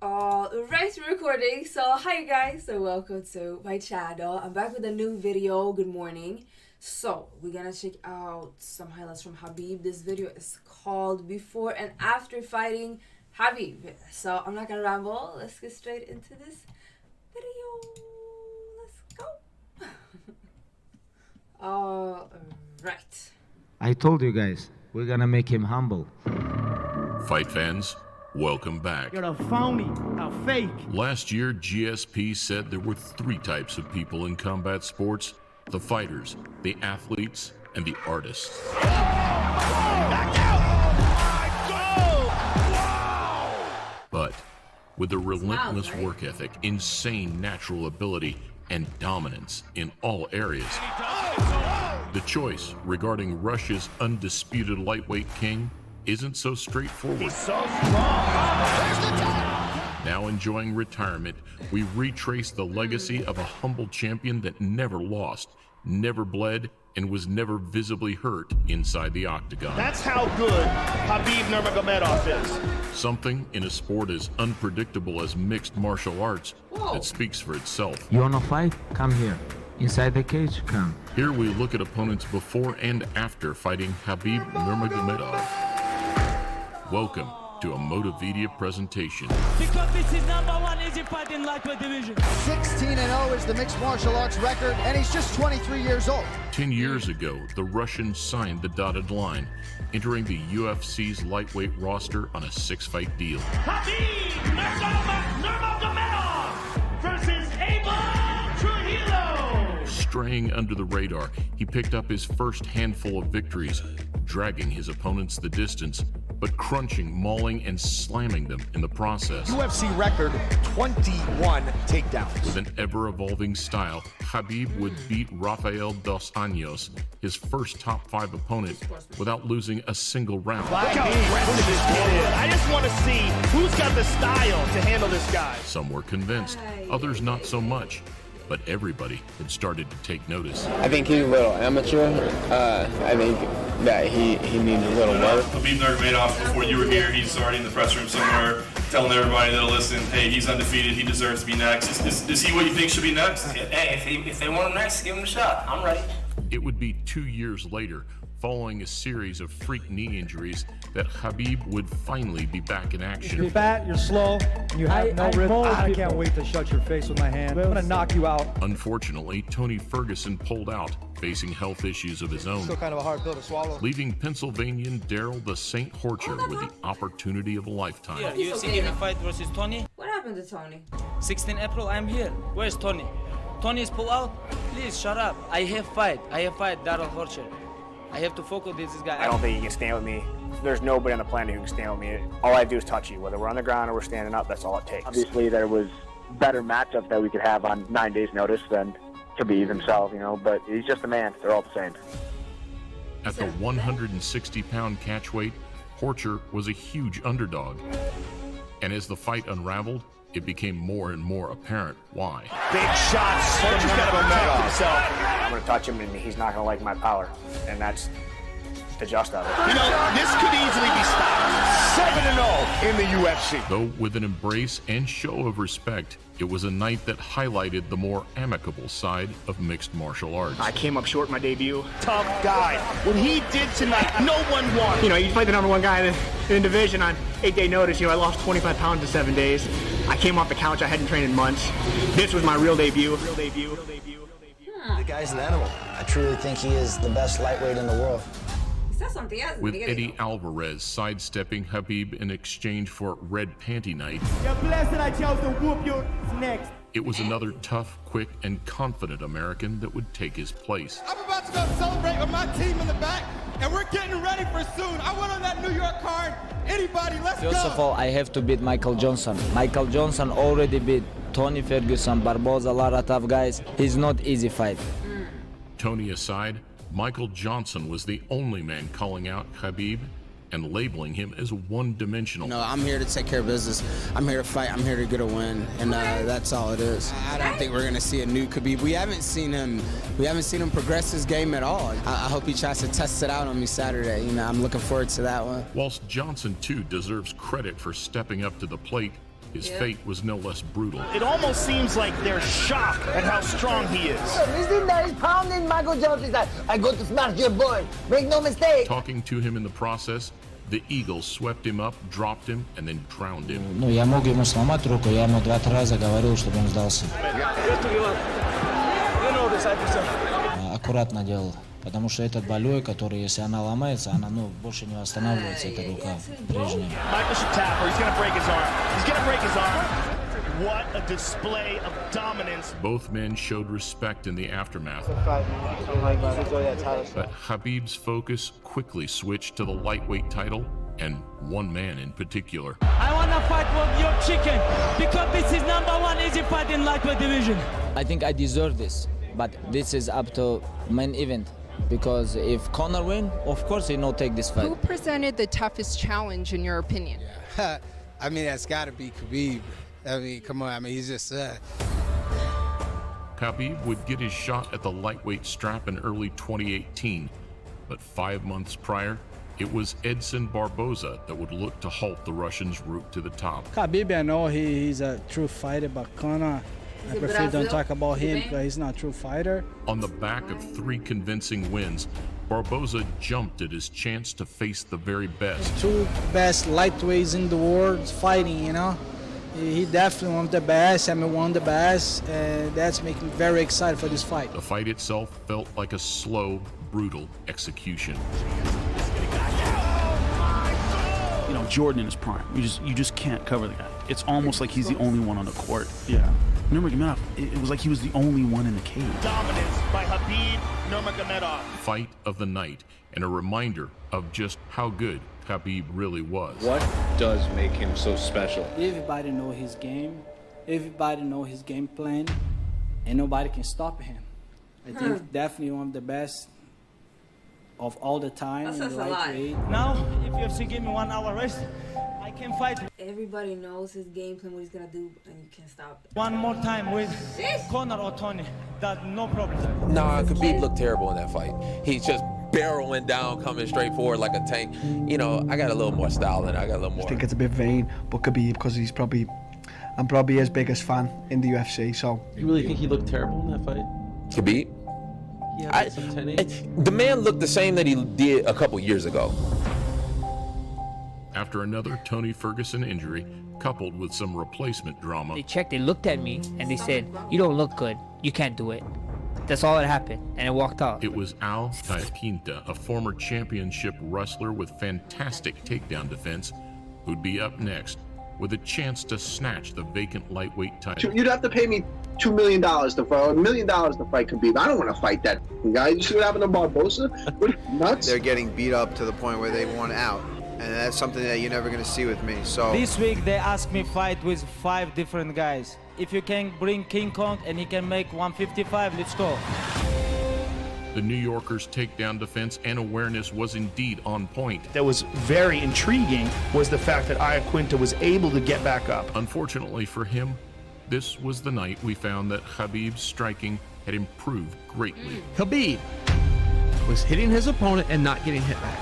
Right, recording. So hi guys, so welcome to my channel. I'm back with a new video. Good morning. So we're gonna check out some highlights from Khabib. This video is called Before and After Fighting Khabib. So I'm not gonna ramble. Let's get straight into this video. Let's go. All right. I told you guys, we're gonna make him humble. Fight fans, welcome back. You're a phony, a fake. Last year, GSP said there were three types of people in combat sports: the fighters, the athletes, and the artists. But with a relentless work ethic, insane natural ability, and dominance in all areas, the choice regarding Russia's undisputed lightweight king isn't so straightforward. He's so strong. Now enjoying retirement, we retrace the legacy of a humble champion that never lost, never bled, and was never visibly hurt inside the octagon. That's how good Khabib Nurmagomedov is. Something in a sport as unpredictable as mixed martial arts that speaks for itself. You wanna fight? Come here. Inside the cage, come. Here we look at opponents before and after fighting Khabib Nurmagomedov. Welcome to a Motivedia presentation. Because this is #1 easy fight in lightweight division. 16-0 is the mixed martial arts record, and he's just 23 years old. 10 years ago, the Russian signed the dotted line, entering the UFC's lightweight roster on a 6-fight deal. Khabib Nurmagomedov versus Abel Trujillo. Straying under the radar, he picked up his first handful of victories, dragging his opponents the distance, but crunching, mauling, and slamming them in the process. UFC record, 21 takedowns. With an ever-evolving style, Khabib would beat Rafael dos Anjos, his first top 5 opponent, without losing a single round. Look how aggressive this kid is. I just want to see who's got the style to handle this guy. Some were convinced, others not so much, but everybody had started to take notice. I think he's a little amateur. I think that he needs a little work. Khabib Nurmagomedov, before you were here, he's already in the press room somewhere telling everybody that'll listen, hey, he's undefeated, he deserves to be next. Is he what you think should be next? Hey, if they want him next, give him a shot. I'm ready. It would be 2 years later, following a series of freak knee injuries, that Khabib would finally be back in action. You're fat, you're slow, and you have no rhythm. I can't wait to shut your face with my hand. I'm gonna knock you out. Unfortunately, Tony Ferguson pulled out, facing health issues of his own, Still kind of a hard pill to swallow. leaving Pennsylvanian Daryl the Saint Horcher with the opportunity of a lifetime. Yeah, UFC give me fight versus Tony. What happened to Tony? 16 April, I'm here. Where's Tony? Tony's pull out? Please, shut up. I have fight, Daryl Horcher. I have to focus this guy. I don't think you can stand with me. There's nobody on the planet who can stand with me. All I do is touch you. Whether we're on the ground or we're standing up, that's all it takes. Obviously, there was better matchups that we could have on 9 days' notice than Khabib himself, but he's just a man. They're all the same. At the 160-pound catchweight, Horcher was a huge underdog. And as the fight unraveled, it became more and more apparent why. Big shots. Horcher's got to protect himself. I'm going to touch him, and he's not going to like my power. And that's the just of it. This could easily be stopped. 7-0 in the UFC. Though with an embrace and show of respect, it was a night that highlighted the more amicable side of mixed martial arts. I came up short in my debut. Tough guy. What he did tonight, no one won. You fight the #1 guy in the division on 8-day notice. I lost 25 pounds in 7 days. I came off the couch. I hadn't trained in months. This was my real debut. The guy's an animal. I truly think he is the best lightweight in the world. Something else. With Eddie Alvarez sidestepping Khabib in exchange for Red Panty Night, You're blessed that I chose to whoop you next. it was another tough, quick, and confident American that would take his place. I'm about to go celebrate with my team in the back, and we're getting ready for soon. I went on that New York card. Anybody, let's go. First of all, I have to beat Michael Johnson. Michael Johnson already beat Tony Ferguson, Barboza, a lot of tough guys. He's not easy fight. Tony aside, Michael Johnson was the only man calling out Khabib and labeling him as one-dimensional. No, I'm here to take care of business. I'm here to fight. I'm here to get a win, and that's all it is. I don't think we're gonna see a new Khabib. We haven't seen him progress his game at all. I hope he tries to test it out on me Saturday. I'm looking forward to that one. Whilst Johnson too deserves credit for stepping up to the plate, his fate was no less brutal. It almost seems like they're shocked at how strong he is. Listen, that is pounding Michael Jones. I go to smash your boy. Make no mistake. Talking to him in the process, the Eagle swept him up, dropped him, and then drowned him. Ну, я мог ему сломать руку, я ему 2-3 раза говорил, чтобы он сдался. Аккуратно делал, потому что этот болевой, который, если она ломается, она, ну, больше не восстанавливается, эта рука прежняя. What a display of dominance. Both men showed respect in the aftermath. But Khabib's focus quickly switched to the lightweight title and one man in particular. I want to fight with your chicken because this is #1 easy fight in lightweight division. I think I deserve this, but this is up to main event. Because if Conor win, of course he no take this fight. Who presented the toughest challenge in your opinion? I mean, that's got to be Khabib. I mean, come on. I mean, he's just. Khabib would get his shot at the lightweight strap in early 2018, but 5 months prior, it was Edson Barboza that would look to halt the Russian's route to the top. Khabib, I know he's a true fighter, but Conor, I prefer don't talk about him because he's not a true fighter. On the back of 3 convincing wins, Barboza jumped at his chance to face the very best. 2 best lightweights in the world fighting, you know. He definitely one of the best, I mean one of the best, and that's making me very excited for this fight. The fight itself felt like a slow, brutal execution. You know, Jordan in his prime, you just can't cover the guy. It's almost like he's the only one on the court. Yeah. Nurmagomedov, it was like he was the only one in the cage. Dominance by Khabib Nurmagomedov. Fight of the night, and a reminder of just how good Khabib really was. What does make him so special? Everybody know his game. Everybody know his game plan, and nobody can stop him. I think definitely one of the best of all the time. That's a lot. Now, if UFC give me 1 hour rest, I can fight. Everybody knows his game plan, what he's gonna do, and you can't stop it. One more time with Conor or Tony, that no problem. Nah, Khabib looked terrible in that fight. He's just barreling down, coming straight forward like a tank. You know, I got a little more style than I got a little more. I think it's a bit vain, but Khabib, because I'm probably his biggest fan in the UFC, so. You really think he looked terrible in that fight? Khabib? Yeah, the man looked the same that he did a couple years ago. After another Tony Ferguson injury, coupled with some replacement drama. They checked, they looked at me, and they said, "You don't look good. You can't do it." That's all that happened, and I walked out. It was Al Iaquinta, a former championship wrestler with fantastic takedown defense, who'd be up next with a chance to snatch the vacant lightweight title. You'd have to pay me $2 million to fight, or $1 million to fight Khabib. I don't want to fight that guy. You see what happened to Barboza? What, nuts? They're getting beat up to the point where they want out. And that's something that you're never going to see with me. So this week they asked me fight with 5 different guys. If you can bring King Kong and he can make 155, let's go. The New Yorker's takedown defense and awareness was indeed on point. That was very intriguing was the fact that Iaquinta was able to get back up. Unfortunately for him, this was the night we found that Khabib's striking had improved greatly. Khabib was hitting his opponent and not getting hit back.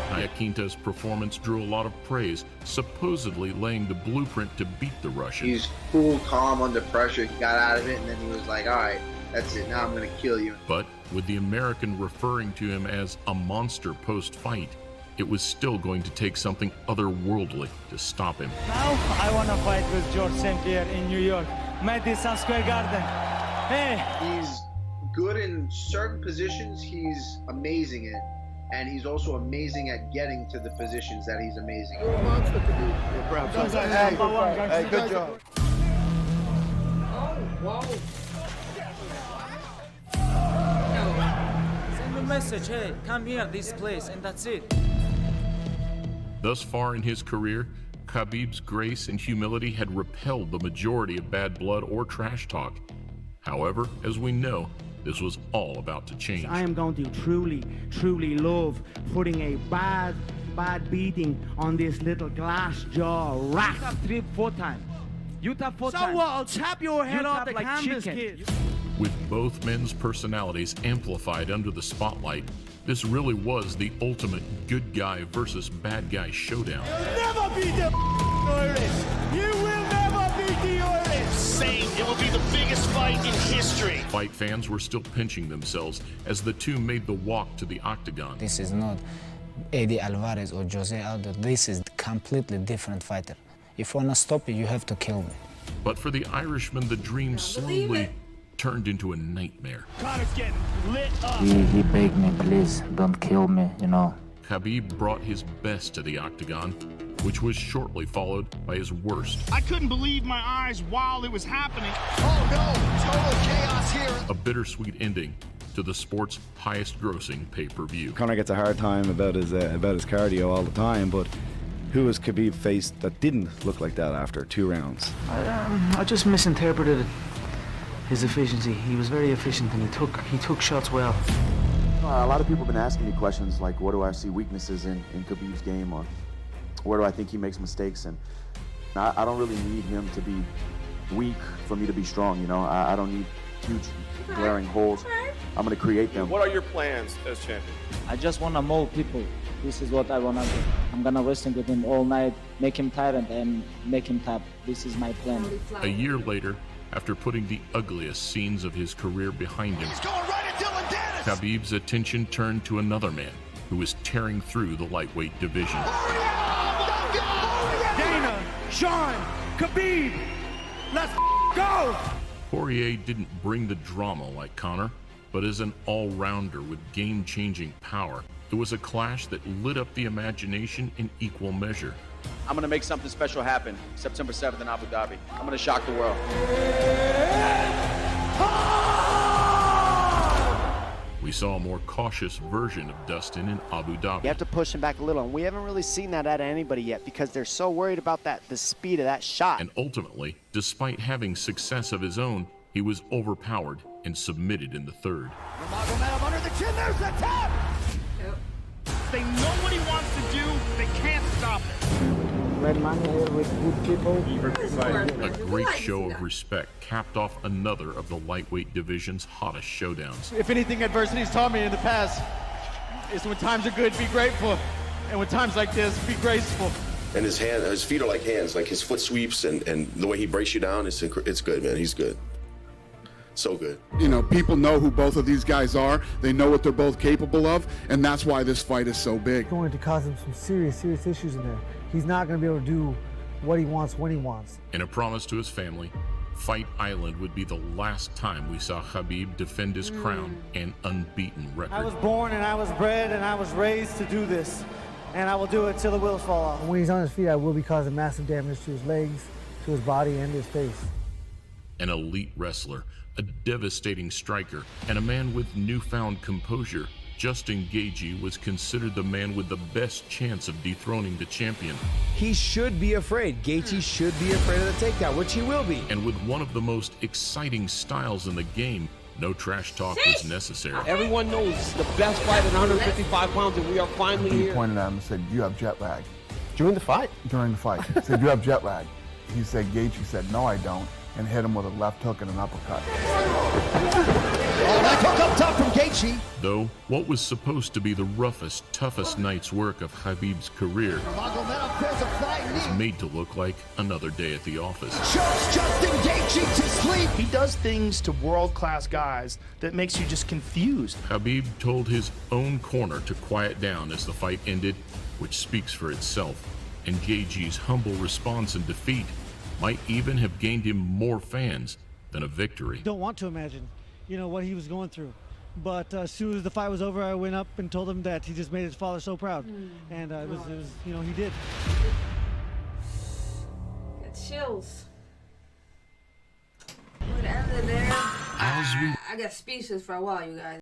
Iaquinta's performance drew a lot of praise, supposedly laying the blueprint to beat the Russian. He's cool, calm under pressure. He got out of it, and then he was like, all right, that's it. Now I'm going to kill you. But with the American referring to him as a monster post-fight, it was still going to take something otherworldly to stop him. Now I want to fight with George St. Pierre in New York, Madison Square Garden. Hey! He's good in certain positions. He's amazing at. And he's also amazing at getting to the positions that he's amazing. You're a monster, Hey, good job. Whoa. Send a message, hey, come here, this place, and that's it. Thus far in his career, Khabib's grace and humility had repelled the majority of bad blood or trash talk. However, as we know, this was all about to change. I am going to truly love putting a bad beating on this little glass jaw rat. You tap 3-4 times. You tap 4 times. So what? I'll tap your head off the like canvas, chicken. kid. With both men's personalities amplified under the spotlight, this really was the ultimate good guy versus bad guy showdown. You'll never be the Uris. You will never beat the Uris. Saying it will be the biggest fight in history. Fight fans were still pinching themselves as the two made the walk to the octagon. This is not Eddie Alvarez or Jose Aldo. This is a completely different fighter. If you want to stop it, you have to kill me. But for the Irishman, the dream slowly turned into a nightmare. Connor's getting lit up. He begged me, please, don't kill me, you know. Khabib brought his best to the octagon, which was shortly followed by his worst. I couldn't believe my eyes while it was happening. Oh no, total chaos here. A bittersweet ending to the sport's highest-grossing pay-per-view. Connor gets a hard time about his cardio all the time, but who has Khabib faced that didn't look like that after 2 rounds? I just misinterpreted his efficiency. He was very efficient and he took shots well. A lot of people have been asking me questions like, what do I see weaknesses in Khabib's game, or where do I think he makes mistakes? And I don't really need him to be weak for me to be strong, you know? I don't need huge glaring holes. I'm going to create them. What are your plans as champion? I just want to mold people. This is what I want to do. I'm going to wrestle with him all night, make him tired and make him tap. This is my plan. A year later, after putting the ugliest scenes of his career behind him, Khabib's attention turned to another man who was tearing through the lightweight division. Dana, Sean, Khabib, let's go! Poirier didn't bring the drama like Conor, but as an all-rounder with game-changing power, it was a clash that lit up the imagination in equal measure. I'm going to make something special happen September 7th in Abu Dhabi. I'm going to shock the world. We saw a more cautious version of Dustin in Abu Dhabi. You have to push him back a little, and we haven't really seen that out of anybody yet because they're so worried about the speed of that shot. And ultimately, despite having success of his own, he was overpowered and submitted in the third. Nurmagomedov under the chin, there's the tap! They know what he wants to do, they can't stop it. Red money here with good people. A great show of respect capped off another of the lightweight division's hottest showdowns. If anything adversity's taught me in the past, is when times are good, be grateful. And when times like this, be graceful. And his feet are like hands, like his foot sweeps and the way he breaks you down, it's good, man. He's good. So good. You know, people know who both of these guys are. They know what they're both capable of, and that's why this fight is so big. It's going to cause him some serious issues in there. He's not going to be able to do what he wants when he wants. In a promise to his family, Fight Island would be the last time we saw Khabib defend his crown and unbeaten record. I was born and I was bred and I was raised to do this, and I will do it till the wheels fall off. When he's on his feet, I will be causing massive damage to his legs, to his body, and his face. An elite wrestler, a devastating striker, and a man with newfound composure, Justin Gaethje was considered the man with the best chance of dethroning the champion. He should be afraid. Gaethje should be afraid of the takedown, which he will be. And with one of the most exciting styles in the game, no trash talk was necessary. Everyone knows this is the best fight at 155 pounds, and we are finally He here. pointed at him and said, "You have jet lag." During the fight? During the fight. He said, "You have jet lag." He said, Gaethje said, "No, I don't," and hit him with a left hook and an uppercut. Oh, that hook up top from Gaethje. Though, what was supposed to be the roughest, toughest night's work of Khabib's career was made to look like another day at the office. Shows Justin Gaethje to sleep. He does things to world-class guys that makes you just confused. Khabib told his own corner to quiet down as the fight ended, which speaks for itself. And Gaethje's humble response and defeat might even have gained him more fans than a victory. Don't want to imagine, what he was going through. But as soon as the fight was over, I went up and told him that he just made his father so proud. And it was, he did. Get chills. We're gonna end it there. I got speechless for a while, you guys.